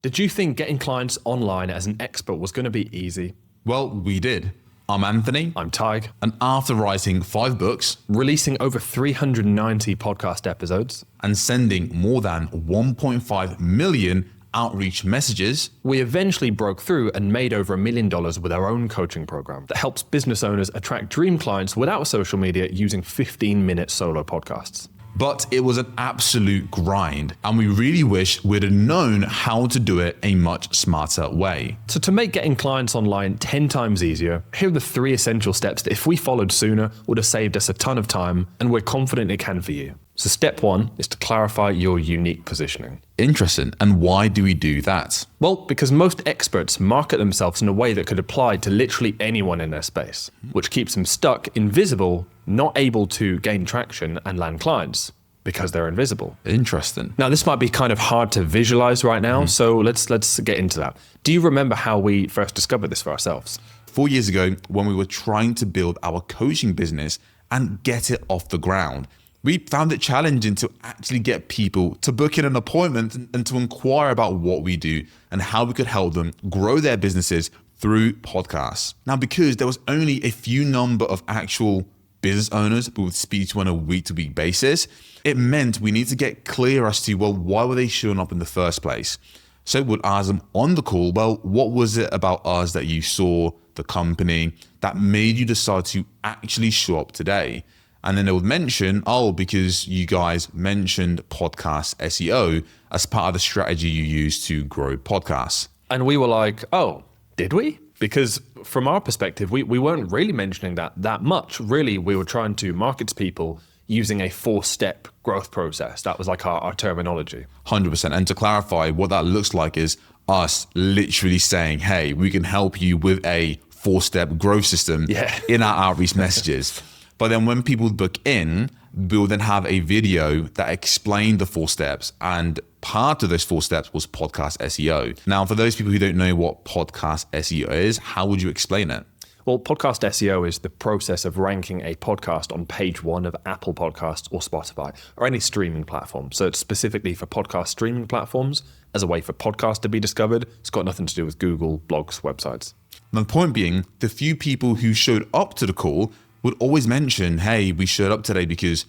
Did you think getting clients online as an expert was going to be easy? Well, we did. I'm Anthony. I'm Tig. And after writing 5 books, Releasing over 390 podcast episodes, and sending more than 1.5 million outreach messages, we eventually broke through and made over $1 million with our own coaching program that helps business owners attract dream clients without social media using 15-minute solo podcasts. but it was an absolute grind, and we really wish we'd have known how to do it a much smarter way. So to make getting clients online 10 times easier, here are the 3 essential steps that if we followed sooner would have saved us a ton of time, and we're confident it can for you. So step 1 is to clarify your unique positioning. Interesting. And why do we do that? Well, because most experts market themselves in a way that could apply to literally anyone in their space, which keeps them stuck, invisible, not able to gain traction and land clients because they're invisible. Interesting. Now, this might be kind of hard to visualize right now, so let's get into that. Do you remember how we first discovered this for ourselves? 4 years ago, when we were trying to build our coaching business and get it off the ground, we found it challenging to actually get people to book in an appointment and to inquire about what we do and how we could help them grow their businesses through podcasts. Now, because there was only a few number of actual business owners we would speak to on a week-to-week basis, it meant we need to get clear as to, well, why were they showing up in the first place? So we'd ask them on the call, well, what was it about us that you saw, the company, that made you decide to actually show up today? And then they would mention, oh, because you guys mentioned podcast SEO as part of the strategy you use to grow podcasts. And we were like, oh, did we? Because from our perspective, we weren't really mentioning that much. Really, we were trying to market to people using a 4-step growth process. That was like our terminology. 100%. And to clarify, what that looks like is us literally saying, hey, we can help you with a 4-step growth system in our outreach messages. But then when people book in, we'll then have a video that explained the 4 steps. And part of those 4 steps was podcast SEO. Now, for those people who don't know what podcast SEO is, how would you explain it? Well, podcast SEO is the process of ranking a podcast on page 1 of Apple Podcasts or Spotify or any streaming platform. So it's specifically for podcast streaming platforms as a way for podcasts to be discovered. It's got nothing to do with Google, blogs, websites. And the point being, the few people who showed up to the call would always mention, hey, we showed up today because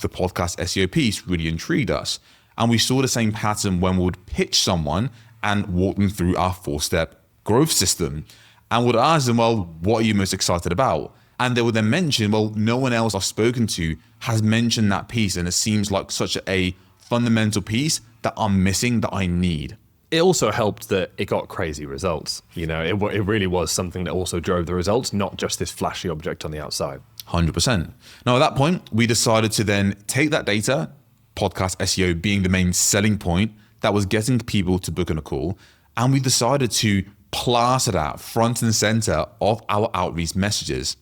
the podcast SEO piece really intrigued us. And we saw the same pattern when we would pitch someone and walk them through our 4-step growth system. And would ask them, well, what are you most excited about? And they would then mention, well, no one else I've spoken to has mentioned that piece. And it seems like such a fundamental piece that I'm missing, that I need. It also helped that it got crazy results. You know, it really was something that also drove the results, not just this flashy object on the outside. 100%. Now, at that point, we decided to then take that data, podcast SEO being the main selling point that was getting people to book on a call, and we decided to plaster that front and center of our outreach messages.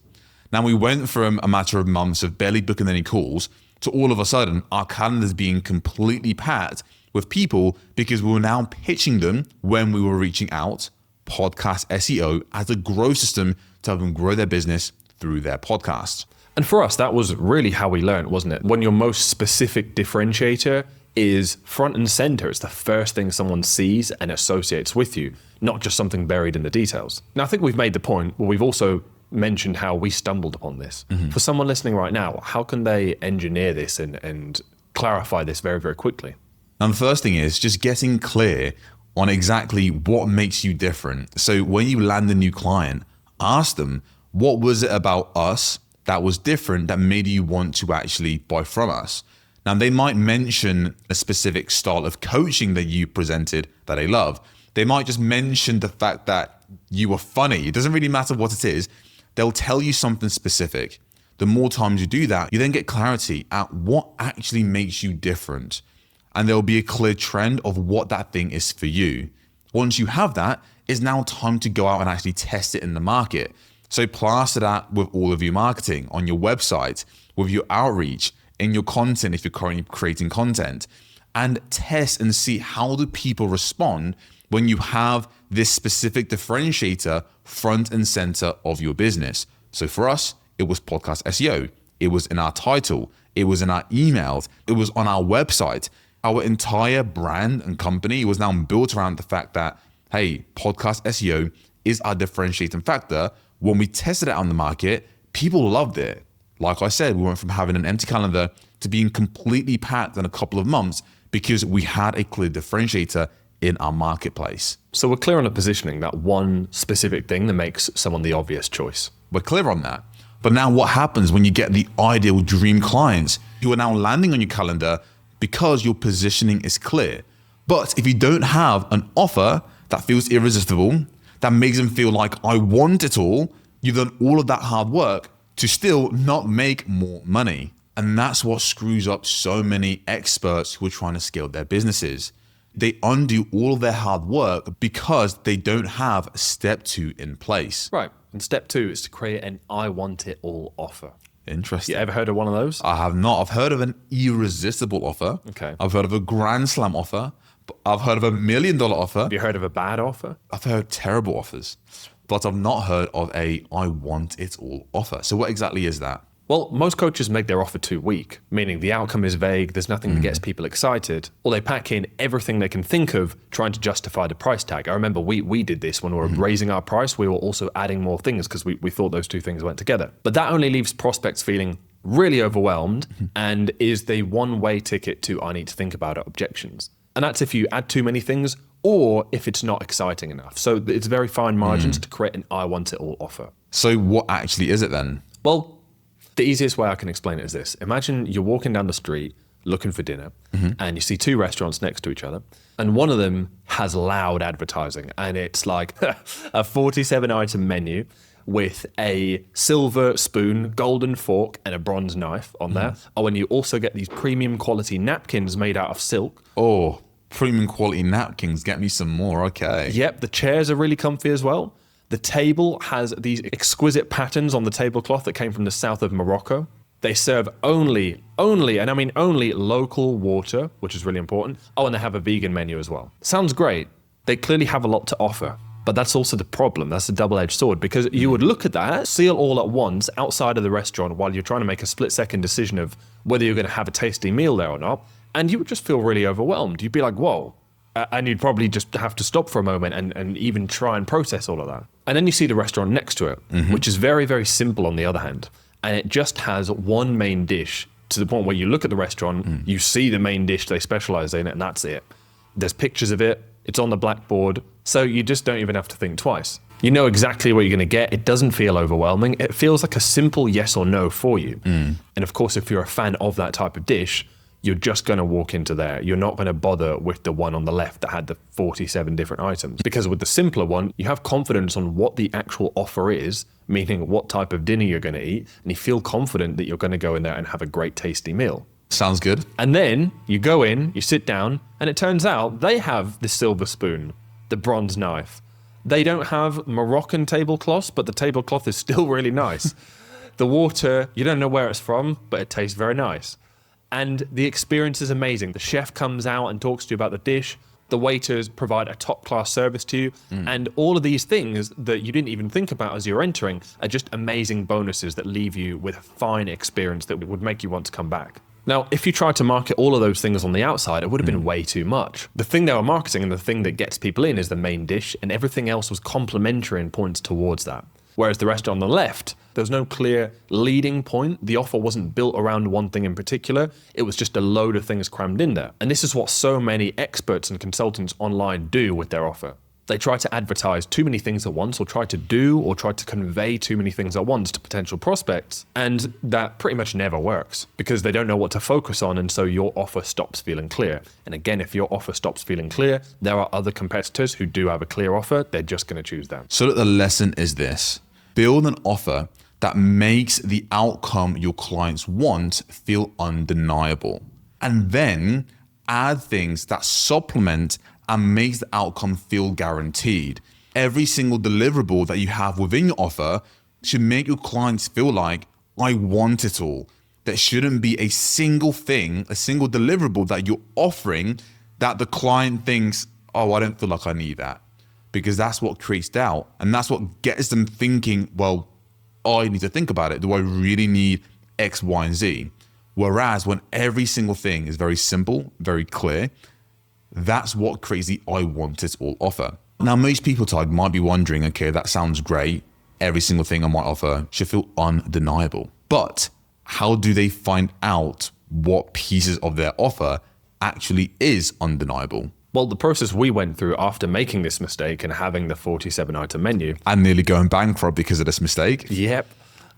Now, we went from a matter of months of barely booking any calls to all of a sudden our calendars being completely packed with people because we were now pitching them when we were reaching out podcast SEO as a growth system to help them grow their business through their podcast. And for us, that was really how we learned, wasn't it? When your most specific differentiator is front and center, it's the first thing someone sees and associates with you, not just something buried in the details. Now, I think we've made the point, but we've also mentioned how we stumbled upon this. For someone listening right now, how can they engineer this and clarify this very, very quickly? And the first thing is just getting clear on exactly what makes you different. So when you land a new client, ask them, what was it about us that was different that made you want to actually buy from us? Now, they might mention a specific style of coaching that you presented that they love. They might just mention the fact that you were funny. It doesn't really matter what it is. They'll tell you something specific. The more times you do that, you then get clarity at what actually makes you different. And there'll be a clear trend of what that thing is for you. Once you have that, it's now time to go out and actually test it in the market. So plaster that with all of your marketing, on your website, with your outreach, in your content if you're currently creating content, and test and see how do people respond when you have this specific differentiator front and center of your business. So for us, it was podcast SEO. It was in our title. It was in our emails. It was on our website. Our entire brand and company was now built around the fact that, hey, podcast SEO is our differentiating factor. When we tested it on the market, people loved it. Like I said, we went from having an empty calendar to being completely packed in a couple of months because we had a clear differentiator in our marketplace. So we're clear on the positioning, that one specific thing that makes someone the obvious choice. We're clear on that. But now what happens when you get the ideal dream clients who are now landing on your calendar because your positioning is clear? But if you don't have an offer that feels irresistible, that makes them feel like I want it all, you've done all of that hard work to still not make more money. And that's what screws up so many experts who are trying to scale their businesses. They undo all of their hard work because they don't have step 2 in place. Right. And step 2 is to create an I want it all offer. Interesting. You ever heard of one of those? I have not. I've heard of an irresistible offer. Okay. I've heard of a grand slam offer. I've heard of $1 million offer. Have you heard of a bad offer? I've heard terrible offers, but I've not heard of a I want it all offer. So what exactly is that? Well, most coaches make their offer too weak, meaning the outcome is vague, there's nothing that gets people excited, or they pack in everything they can think of trying to justify the price tag. I remember we did this when we were raising our price, we were also adding more things because we thought those two things went together. But that only leaves prospects feeling really overwhelmed and is the one-way ticket to I need to think about it objections. And that's if you add too many things or if it's not exciting enough. So it's very fine margins to create an I want it all offer. So what actually is it then? Well, the easiest way I can explain it is this. Imagine you're walking down the street looking for dinner and you see two restaurants next to each other and one of them has loud advertising and it's like a 47 item menu with a silver spoon, golden fork and a bronze knife on there. Oh, and you also get these premium quality napkins made out of silk. Oh, premium quality napkins. Get me some more. Okay. Yep, the chairs are really comfy as well. The table has these exquisite patterns on the tablecloth that came from the south of Morocco. They serve only, and I mean only local water, which is really important. Oh, and they have a vegan menu as well. Sounds great. They clearly have a lot to offer. But that's also the problem. That's a double-edged sword because you would look at that, see it all at once outside of the restaurant while you're trying to make a split-second decision of whether you're going to have a tasty meal there or not, and you would just feel really overwhelmed. You'd be like, whoa. And you'd probably just have to stop for a moment and even try and process all of that. And then you see the restaurant next to it, which is very, very simple on the other hand. And it just has one main dish to the point where you look at the restaurant, you see the main dish they specialize in, and that's it. There's pictures of it, it's on the blackboard, so you just don't even have to think twice. You know exactly what you're going to get. It doesn't feel overwhelming. It feels like a simple yes or no for you. And of course, if you're a fan of that type of dish, you're just going to walk into there. You're not going to bother with the one on the left that had the 47 different items. Because with the simpler one, you have confidence on what the actual offer is, meaning what type of dinner you're going to eat, and you feel confident that you're going to go in there and have a great tasty meal. Sounds good. And then you go in, you sit down, and it turns out they have the silver spoon, the bronze knife. They don't have Moroccan tablecloths, but the tablecloth is still really nice. The water, you don't know where it's from, but it tastes very nice. And the experience is amazing. The chef comes out and talks to you about the dish. The waiters provide a top-class service to you. And all of these things that you didn't even think about as you're entering are just amazing bonuses that leave you with a fine experience that would make you want to come back. Now, if you tried to market all of those things on the outside, it would have been way too much. The thing they were marketing and the thing that gets people in is the main dish, and everything else was complementary and points towards that. Whereas the rest on the left, there's no clear leading point. The offer wasn't built around one thing in particular. It was just a load of things crammed in there. And this is what so many experts and consultants online do with their offer. They try to advertise too many things at once or try to convey too many things at once to potential prospects. And that pretty much never works because they don't know what to focus on. And so your offer stops feeling clear. And again, if your offer stops feeling clear, there are other competitors who do have a clear offer. They're just going to choose them. So the lesson is this: build an offer that makes the outcome your clients want feel undeniable. And then add things that supplement and makes the outcome feel guaranteed. Every single deliverable that you have within your offer should make your clients feel like, I want it all. There shouldn't be a single thing, a single deliverable that you're offering that the client thinks, oh, I don't feel like I need that. Because that's what creates doubt. And that's what gets them thinking, well, I need to think about it. Do I really need X, Y, and Z? Whereas when every single thing is very simple, very clear, that's what creates the I want it all offer. Now, most people, Todd, might be wondering, okay, that sounds great. Every single thing on my offer should feel undeniable. But how do they find out what pieces of their offer actually is undeniable? Well, the process we went through after making this mistake and having the 47 item menu, And nearly going bankrupt because of this mistake. yep,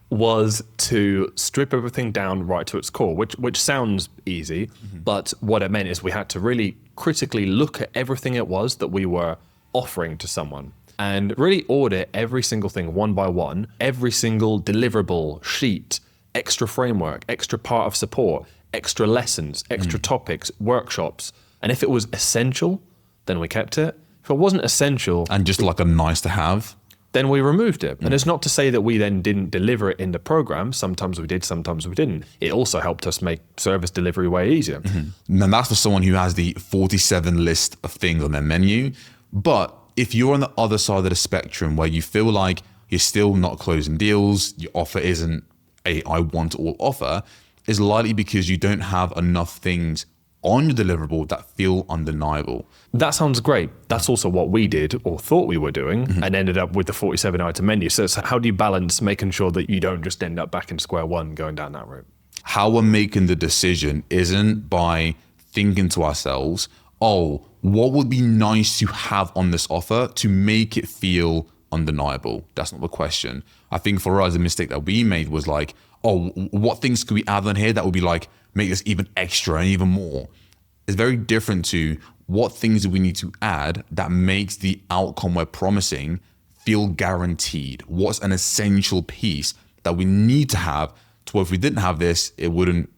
was to strip everything down right to its core, which sounds easy, but what it meant is we had to really critically look at everything it was that we were offering to someone and really audit every single thing one by one, every single deliverable, sheet, extra framework, extra part of support, extra lessons, extra topics, workshops. And if it was essential, then we kept it. If it wasn't essential, And just like a nice to have. then we removed it. And it's not to say that we then didn't deliver it in the program. Sometimes we did, sometimes we didn't. It also helped us make service delivery way easier. And that's for someone who has the 47 list of things on their menu. But if you're on the other side of the spectrum where you feel like you're still not closing deals, your offer isn't a I want all offer, it's likely because you don't have enough things on your deliverable that feel undeniable. That sounds great. That's also what we did or thought we were doing and ended up with the 47 item menu. So how do you balance making sure that you don't just end up back in square one going down that route? How we're making the decision isn't by thinking to ourselves, oh, what would be nice to have on this offer to make it feel undeniable? That's not the question. I think for us, the mistake that we made was like, oh, what things could we add on here that would be like, make this even extra and even more? It's very different to what things do we need to add that makes the outcome we're promising feel guaranteed? What's an essential piece that we need to have to where if we didn't have this, it wouldn't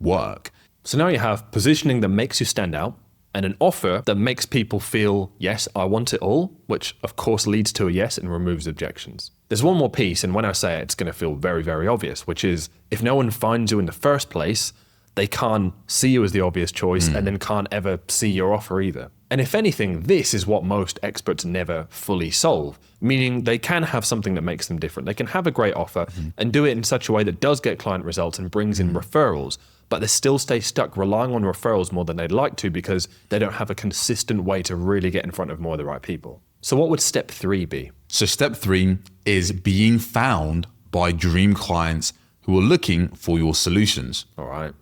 work? So now you have positioning that makes you stand out and an offer that makes people feel, yes, I want it all, which of course leads to a yes and removes objections. There's one more piece, and when I say it, it's going to feel very, very obvious, which is if no one finds you in the first place, they can't see you as the obvious choice and then can't ever see your offer either. And if anything, this is what most experts never fully solve, meaning they can have something that makes them different. They can have a great offer and do it in such a way that does get client results and brings in referrals, but they still stay stuck relying on referrals more than they'd like to because they don't have a consistent way to really get in front of more of the right people. So what would step 3 be? So step 3 is being found by dream clients who are looking for your solutions. All right.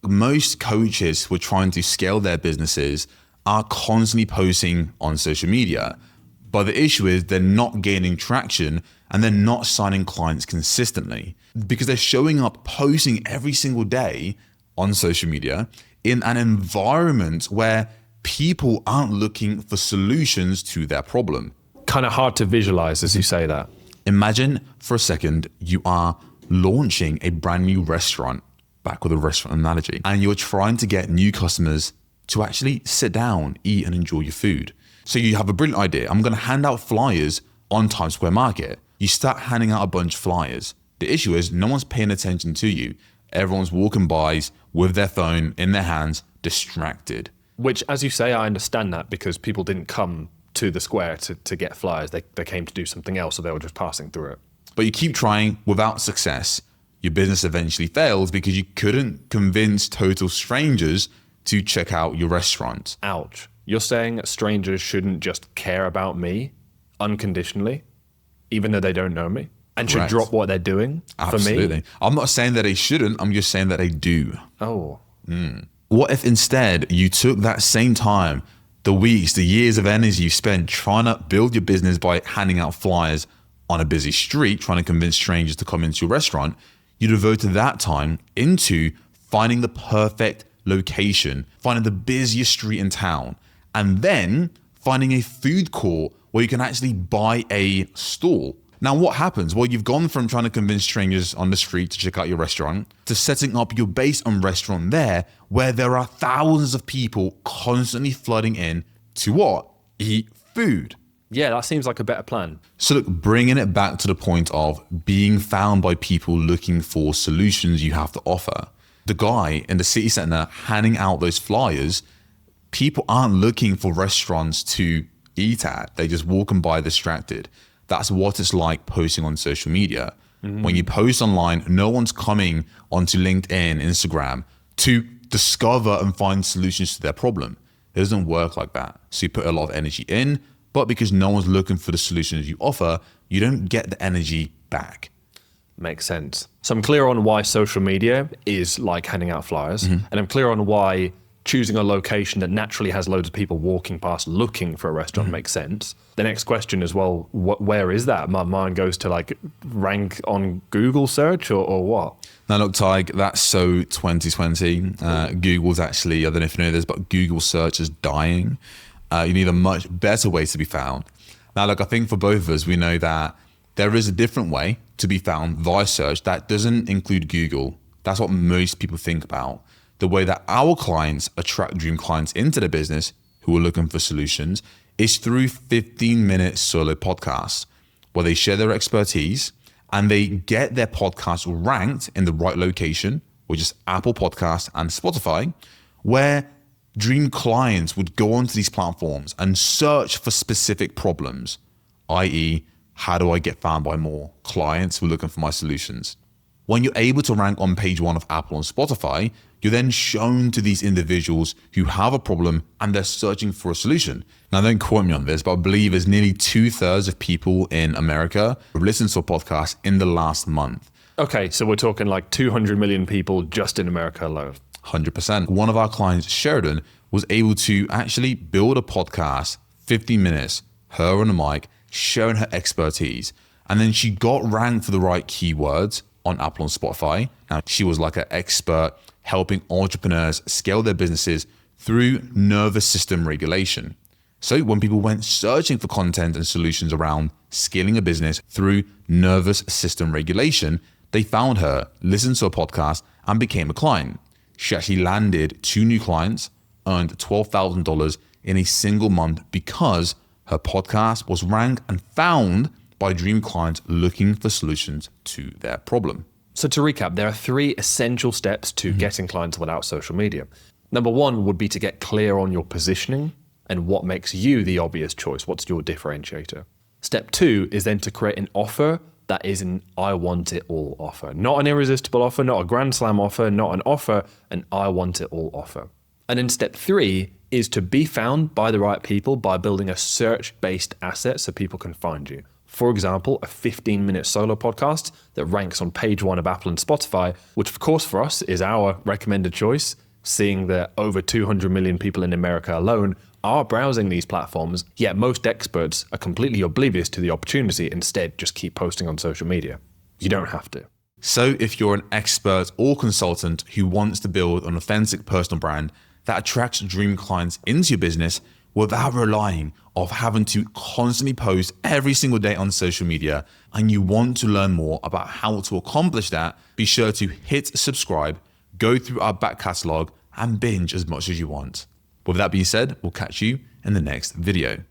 Most coaches who are trying to scale their businesses are constantly posting on social media. But the issue is they're not gaining traction and they're not signing clients consistently because they're showing up posting every single day on social media in an environment where people aren't looking for solutions to their problem. Kind of hard to visualize as you say that. Imagine for a second you are launching a brand new restaurant, back with a restaurant analogy, and you're trying to get new customers to actually sit down, eat, and enjoy your food. So you have a brilliant idea. I'm going to hand out flyers on Times Square Market. You start handing out a bunch of flyers. The issue is no one's paying attention to you. Everyone's walking by with their phone in their hands, distracted. Which, as you say, I understand that because people didn't come to the square to get flyers. They came to do something else, so they were just passing through it. But you keep trying without success. Your business eventually fails because you couldn't convince total strangers to check out your restaurant. Ouch. You're saying strangers shouldn't just care about me unconditionally, even though they don't know me, and should Correct. drop what they're doing for me? Absolutely. I'm not saying that they shouldn't. I'm just saying that they do. Oh, What if instead you took that same time, the weeks, the years of energy you spent trying to build your business by handing out flyers on a busy street, trying to convince strangers to come into your restaurant, you devoted that time into finding the perfect location, finding the busiest street in town, and then finding a food court where you can actually buy a stall. Now, what happens? Well, you've gone from trying to convince strangers on the street to check out your restaurant to setting up your base and restaurant there where there are thousands of people constantly flooding in to what? Eat food. yeah, that seems like a better plan. So look, bringing it back to the point of being found by people looking for solutions you have to offer. The guy in the city center handing out those flyers, people aren't looking for restaurants to eat at. They're just walking by distracted. That's what it's like posting on social media. When you post online, no one's coming onto LinkedIn, Instagram to discover and find solutions to their problem. It doesn't work like that. So you put a lot of energy in, but because no one's looking for the solutions you offer, you don't get the energy back. Makes sense. So I'm clear on why social media is like handing out flyers, and I'm clear on why choosing a location that naturally has loads of people walking past looking for a restaurant makes sense. The next question is, well, where is that? My mind goes to like rank on Google search or what? Now look, Tig, that's so 2020. Google's actually, I don't know if you know this, but Google search is dying. You need a much better way to be found. Now look, I think for both of us, we know that there is a different way to be found via search that doesn't include Google. That's what most people think about. The way that our clients attract dream clients into their business who are looking for solutions is through 15-minute solo podcasts where they share their expertise and they get their podcast ranked in the right location, which is Apple Podcasts and Spotify, where dream clients would go onto these platforms and search for specific problems, i.e., how do I get found by more clients who are looking for my solutions? When you're able to rank on page 1 of Apple and Spotify, you're then shown to these individuals who have a problem and they're searching for a solution. Now, don't quote me on this, but I believe there's nearly 2/3 of people in America who listened to a podcast in the last month. Okay, so we're talking like 200 million people just in America alone. 100%. One of our clients, Sheridan, was able to actually build a podcast, 50 minutes, her on a mic, sharing her expertise. And then she got ranked for the right keywords on Apple and Spotify. Now, she was like an expert helping entrepreneurs scale their businesses through nervous system regulation. So when people went searching for content and solutions around scaling a business through nervous system regulation, they found her, listened to a podcast, and became a client. She actually landed 2 new clients, earned $12,000 in a single month because her podcast was ranked and found by dream clients looking for solutions to their problem. So to recap, there are 3 essential steps to getting clients without social media. Number 1 would be to get clear on your positioning and what makes you the obvious choice. What's your differentiator? Step 2 is then to create an offer that is an I want it all offer. Not an irresistible offer, not a grand slam offer, not an offer, an I want it all offer. And then step 3 is to be found by the right people by building a search-based asset so people can find you. For example, a 15-minute solo podcast that ranks on page 1 of Apple and Spotify, which of course for us is our recommended choice, seeing that over 200 million people in America alone are browsing these platforms, yet most experts are completely oblivious to the opportunity, instead just keep posting on social media. You don't have to. So if you're an expert or consultant who wants to build an authentic personal brand that attracts dream clients into your business without relying on having to constantly post every single day on social media, and you want to learn more about how to accomplish that, be sure to hit subscribe, go through our back catalog, and binge as much as you want. With that being said, we'll catch you in the next video.